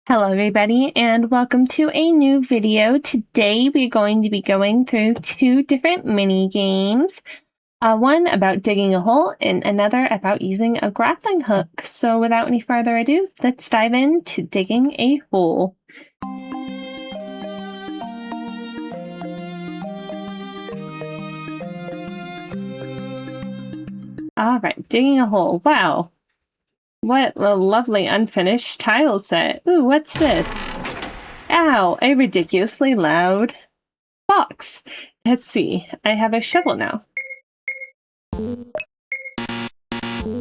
Hello everybody and welcome to a new video. Today we're going to be going through two different mini games. One about digging a hole and another about using a grappling hook. So without any further ado, let's dive into digging a hole. Alright, digging a hole. Wow. What a lovely unfinished tile set. Ooh, what's this? Ow, a ridiculously loud box. Let's see, I have a shovel now.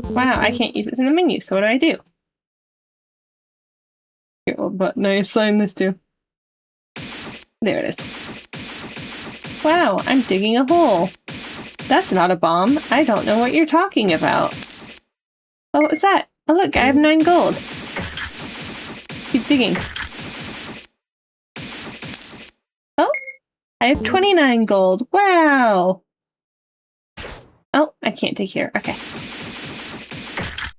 Wow, I can't use it in the menu, so what do? Here, what button I assign this to? There it is. Wow, I'm digging a hole. That's not a bomb. I don't know what you're talking about. Oh, what was that? Oh look, I have 9 gold. Keep digging. Oh, I have 29 gold. Wow. Oh, I can't dig here. Okay.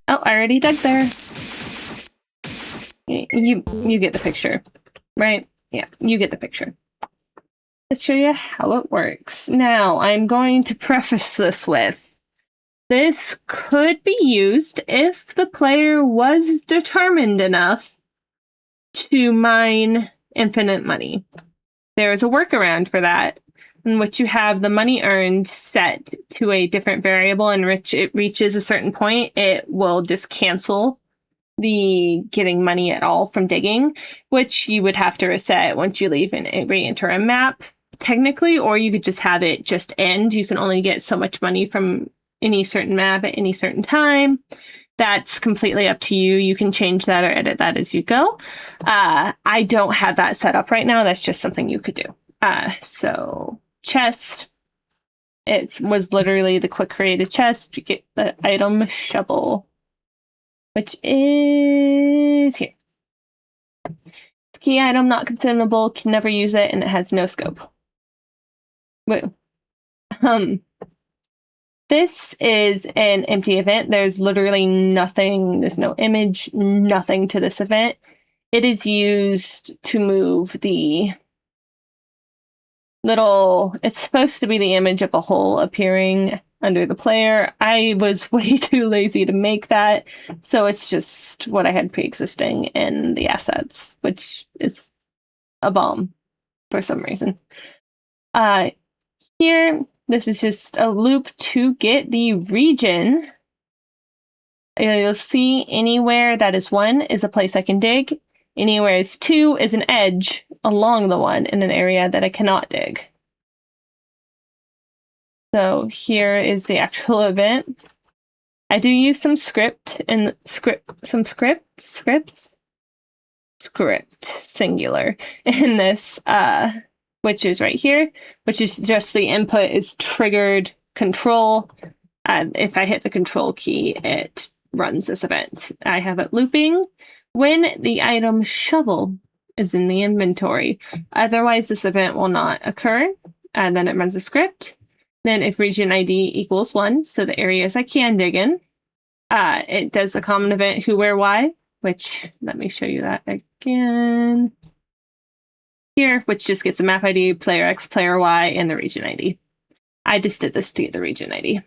Oh, I already dug there. You get the picture, right? Yeah, you get the picture. Let's show you how it works. Now, I'm going to preface this with, this could be used if the player was determined enough to mine infinite money. There is a workaround for that, in which you have the money earned set to a different variable, and which it reaches a certain point, it will just cancel the getting money at all from digging, which you would have to reset once you leave and re-enter a map, technically, or you could just have it just end. You can only get so much money from any certain map at any certain time. That's completely up to you. You can change that or edit that as you go. I don't have that set up right now. That's just something you could do. So chest, it was literally the quick created chest. You get the item shovel, which is here. Key item, not consumable, can never use it, and it has no scope. Woo. This is an empty event. There's literally nothing, there's no image, nothing to this event. It is used to move the little, it's supposed to be the image of a hole appearing under the player. I was way too lazy to make that, so it's just what I had pre-existing in the assets, which is a bomb for some reason. Here, this is just a loop to get the region. You'll see anywhere that is 1 is a place I can dig. Anywhere is 2 is an edge along the 1 in an area that I cannot dig. So here is the actual event. I do use some script singular in this, which is right here, which is just the input is triggered control. If I hit the control key, it runs this event. I have it looping when the item shovel is in the inventory. Otherwise, this event will not occur. And then it runs a script. Then if region ID equals 1, so the areas I can dig in, it does a common event who, where, why, which, let me show you that again. Here, which just gets the map ID, player X, player Y, and the region ID. I just did this to get the region ID.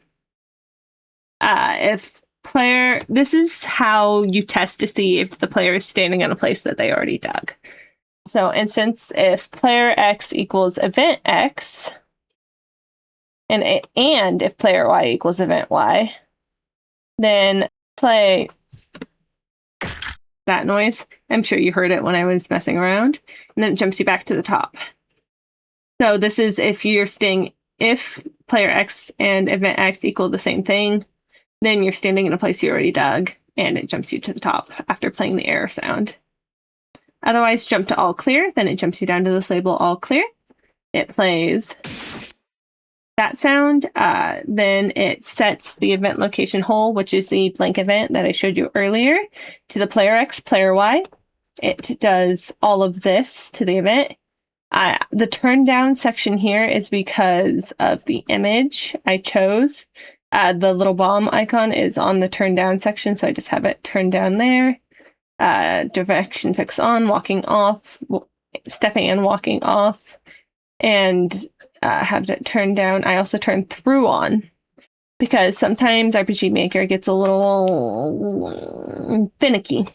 This is how you test to see if the player is standing in a place that they already dug. So, instance, if player X equals event X, and if player Y equals event Y, then play that noise. I'm sure you heard it when I was messing around. And then it jumps you back to the top. So this is if player X and event X equal the same thing, then you're standing in a place you already dug, and it jumps you to the top after playing the error sound. Otherwise, jump to all clear, then it jumps you down to this label all clear. It plays that sound, then it sets the event location hole, which is the blank event that I showed you earlier, to the player X, player Y. It does all of this to the event. The turn down section here is because of the image I chose. The little bomb icon is on the turn down section, so I just have it turned down there. direction fix on, walking off, stepping and walking off, and have it turned down. I also turn through on because sometimes RPG Maker gets a little finicky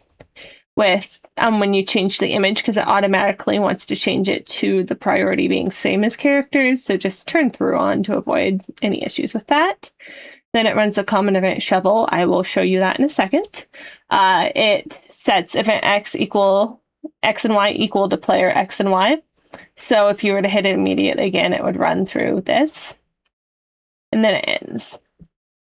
with when you change the image because it automatically wants to change it to the priority being same as characters. So just turn through on to avoid any issues with that. Then it runs the common event shovel. I will show you that in a second. It sets event X and Y equal to player X and Y. So if you were to hit it immediately again, it would run through this. And then it ends.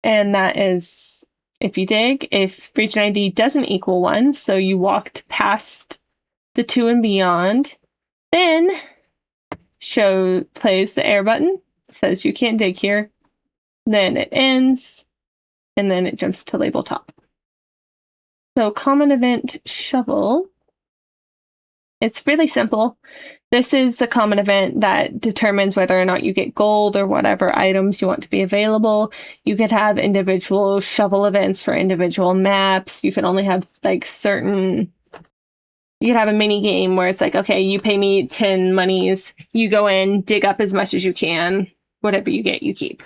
And that is, if you dig, if region ID doesn't equal 1, so you walked past the 2 and beyond, then plays the air button, says you can't dig here. Then it ends, and then it jumps to label top. So common event shovel. It's really simple. This is the common event that determines whether or not you get gold or whatever items you want to be available. You could have individual shovel events for individual maps. You could only have like certain... You could have a mini game where it's like, okay, you pay me 10 monies. You go in, dig up as much as you can. Whatever you get, you keep.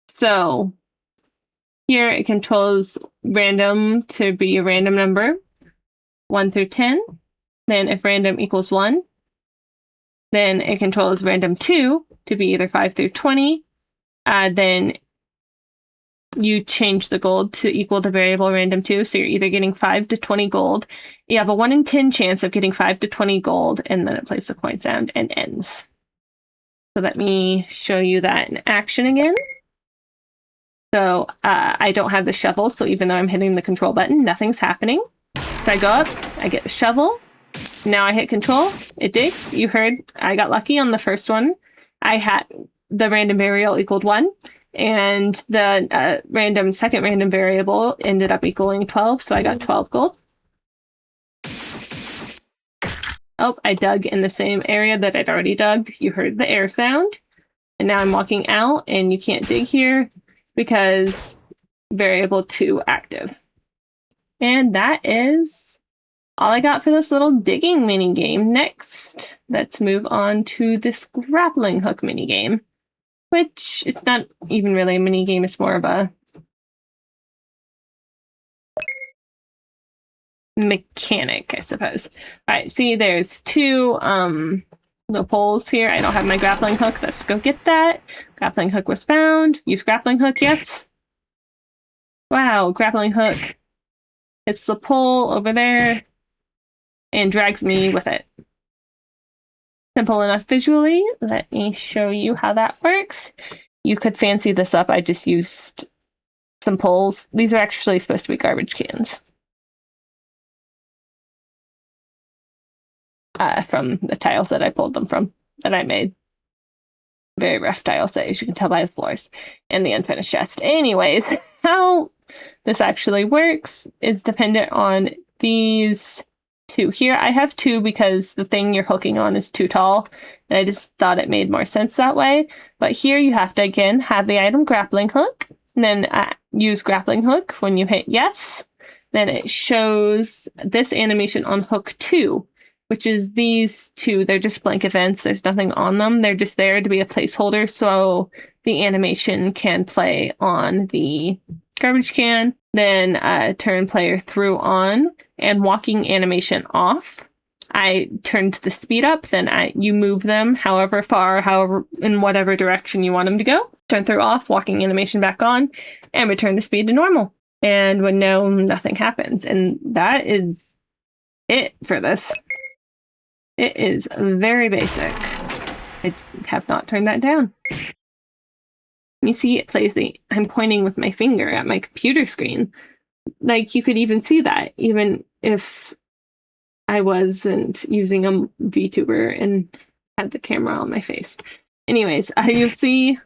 So here it controls random to be a random number, 1 through 10. Then if random equals 1, then it controls random 2 to be either 5 through 20. Then you change the gold to equal the variable random 2. So you're either getting 5 to 20 gold. You have a 1 in 10 chance of getting 5 to 20 gold, and then it plays the coin sound and ends. So let me show you that in action again. So I don't have the shovel, so even though I'm hitting the control button, nothing's happening. So I go up, I get the shovel. Now I hit control, it digs. You heard I got lucky on the first one. I had the random variable equaled 1, and the second random variable ended up equaling 12, so I got 12 gold. Oh, I dug in the same area that I'd already dug. You heard the air sound. And now I'm walking out, and you can't dig here because variable 2 active. And that is all I got for this little digging mini game. Next, let's move on to this grappling hook mini game, which it's not even really a mini game. It's more of a mechanic, I suppose. All right, see, there's 2 little poles here. I don't have my grappling hook. Let's go get that. Grappling hook was found. Use grappling hook, yes. Wow, grappling hook. It's the pole over there and drags me with it. Simple enough visually. Let me show you how that works. You could fancy this up. I just used some poles. These are actually supposed to be garbage cans. From the tiles that I pulled them from, that I made. Very rough tile set, as you can tell by the floors and the unfinished chest. Anyways, how this actually works is dependent on these 2 here. I have 2 because the thing you're hooking on is too tall, and I just thought it made more sense that way. But here you have to, again, have the item grappling hook, and then use grappling hook when you hit yes. Then it shows this animation on hook 2, which is these 2. They're just blank events. There's nothing on them. They're just there to be a placeholder so the animation can play on the garbage can. Then turn player through on and walking animation off. I turned the speed up, then you move them however far, in whatever direction you want them to go. Turn through off, walking animation back on, and return the speed to normal. And when nothing happens. And that is it for this. It is very basic. I have not turned that down. You see it plays I'm pointing with my finger at my computer screen. Like, you could even see that, even if I wasn't using a VTuber and had the camera on my face. Anyways, you'll see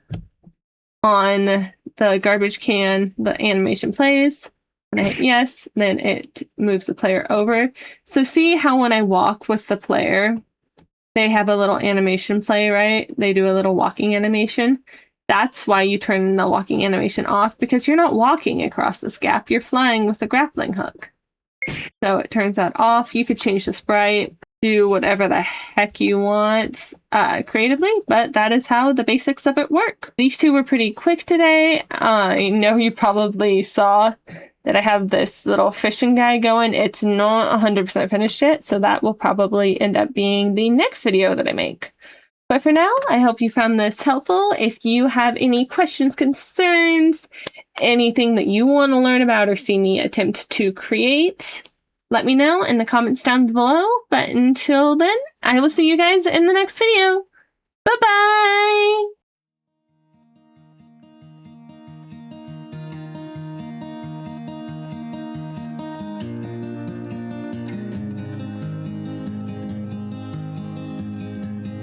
on the garbage can, the animation plays. When I hit yes, then it moves the player over. So see how when I walk with the player, they have a little animation play, right? They do a little walking animation. That's why you turn the walking animation off, because you're not walking across this gap, you're flying with the grappling hook. So it turns that off. You could change the sprite, do whatever the heck you want creatively, but that is how the basics of it work. These two were pretty quick today. I know you probably saw that I have this little fishing guy going. It's not 100% finished yet, so that will probably end up being the next video that I make. But for now, I hope you found this helpful. If you have any questions, concerns, anything that you want to learn about or see me attempt to create, let me know in the comments down below. But until then, I will see you guys in the next video. Bye-bye!